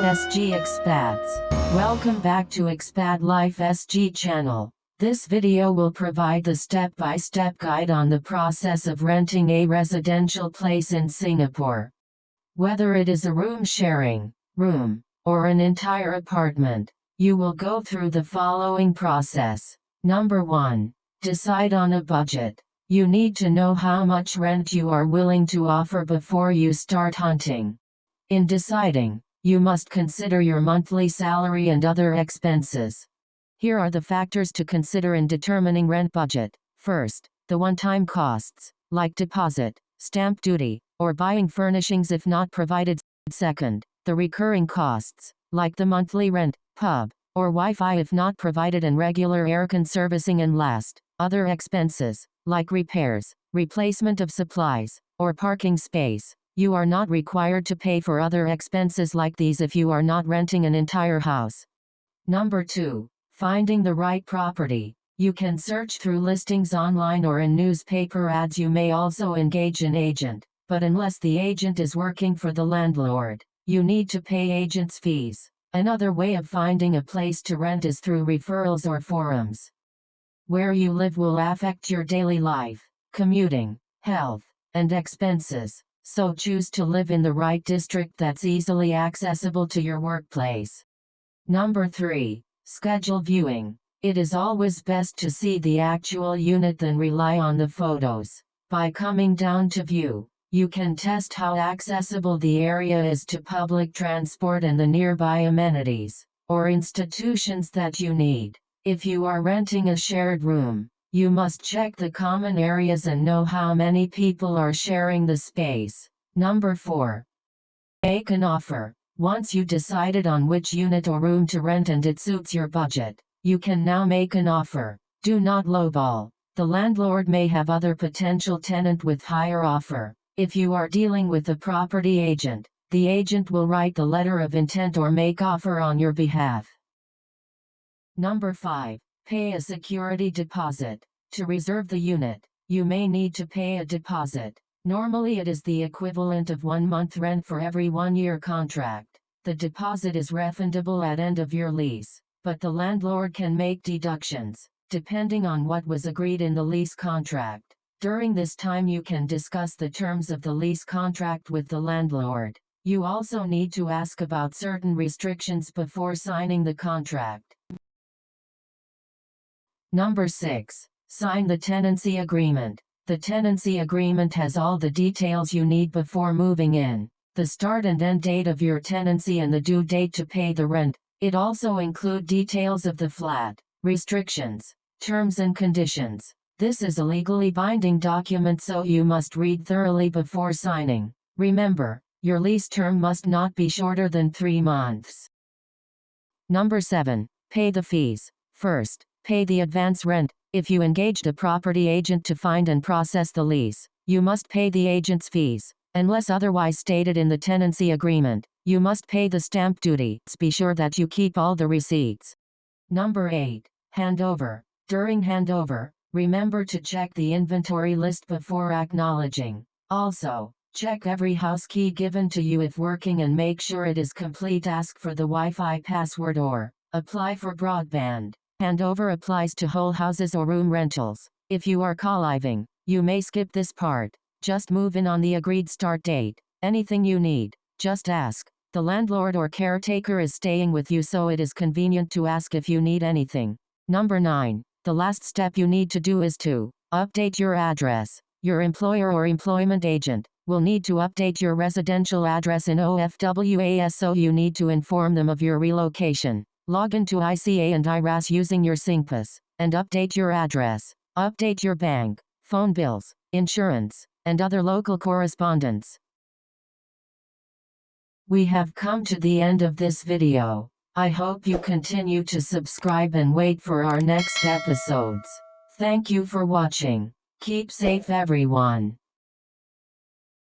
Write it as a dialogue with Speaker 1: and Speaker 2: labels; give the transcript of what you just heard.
Speaker 1: Hello SG Expats. Welcome back to Expat Life SG channel. This video will provide the step-by-step guide on the process of renting a residential place in Singapore. Whether it is a room sharing, or an entire apartment, you will go through the following process. Number 1. Decide on a budget. You need to know how much rent you are willing to offer before you start hunting. In deciding, you must consider your monthly salary and other expenses. Here are the factors to consider in determining rent budget. First, the one-time costs, like deposit, stamp duty, or buying furnishings if not provided. Second, the recurring costs, like the monthly rent, pub, or Wi-Fi if not provided, and regular aircon servicing. And last, other expenses, like repairs, replacement of supplies, or parking space. You are not required to pay for other expenses like these if you are not renting an entire house. Number 2. Finding the right property. You can search through listings online or in newspaper ads. You may also engage an agent, but unless the agent is working for the landlord, you need to pay agent's fees. Another way of finding a place to rent is through referrals or forums. Where you live will affect your daily life, commuting, health, and expenses. So choose to live in the right district that's easily accessible to your workplace. Number 3. Schedule viewing. It is always best to see the actual unit than rely on the photos. By coming down to view, you can test how accessible the area is to public transport and the nearby amenities, or institutions that you need. If you are renting a shared room, you must check the common areas and know how many people are sharing the space. Number 4. Make an offer. Once you decided on which unit or room to rent and it suits your budget, you can now make an offer. Do not lowball. The landlord may have other potential tenant with higher offer. If you are dealing with a property agent, the agent will write the letter of intent or make offer on your behalf. Number 5. Pay a security deposit. To reserve the unit, you may need to pay a deposit. Normally it is the equivalent of 1 month rent for every 1-year contract. The deposit is refundable at end of your lease, but the landlord can make deductions, depending on what was agreed in the lease contract. During this time you can discuss the terms of the lease contract with the landlord. You also need to ask about certain restrictions before signing the contract. Number 6. Sign the tenancy agreement. The tenancy agreement has all the details you need before moving in. The start and end date of your tenancy and the due date to pay the rent. It also includes details of the flat, restrictions, terms and conditions. This is a legally binding document, so you must read thoroughly before signing. Remember, your lease term must not be shorter than 3 months. Number 7. Pay the fees. First, pay the advance rent. If you engaged a property agent to find and process the lease, you must pay the agent's fees. Unless otherwise stated in the tenancy agreement, you must pay the stamp duty. Be sure that you keep all the receipts. Number 8. Handover. During handover, remember to check the inventory list before acknowledging. Also, check every house key given to you if working and make sure it is complete. Ask for the Wi-Fi password or apply for broadband. Handover applies to whole houses or room rentals. If you are co-living, you may skip this part. Just move in on the agreed start date. Anything you need, just ask. The landlord or caretaker is staying with you, so it is convenient to ask if you need anything. Number 9. The last step you need to do is to update your address. Your employer or employment agent will need to update your residential address in OFWAS, so you need to inform them of your relocation. Log into ICA and IRAS using your SingPass, and update your address. Update your bank, phone bills, insurance, and other local correspondence. We have come to the end of this video. I hope you continue to subscribe and wait for our next episodes. Thank you for watching. Keep safe everyone.